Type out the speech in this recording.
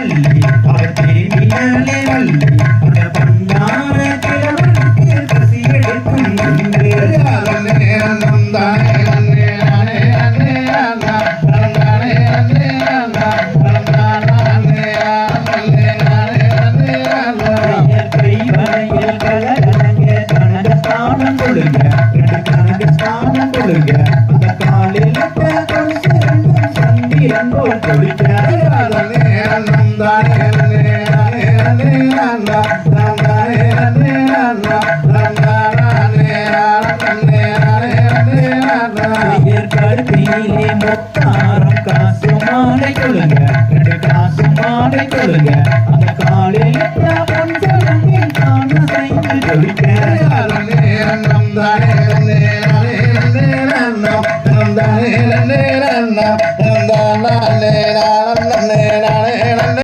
வள்ளி அவர் தேவியாலே வள்ளி அந்த பண்ணார கிழவனுக்கு பசி எடுக்கும் அந்த காலில் சந்திரன் போல் கருப்பிலே முத்தாரம் காசு மாலை கொள்ளுங்க 2 காசு மாலை கொள்ளுங்க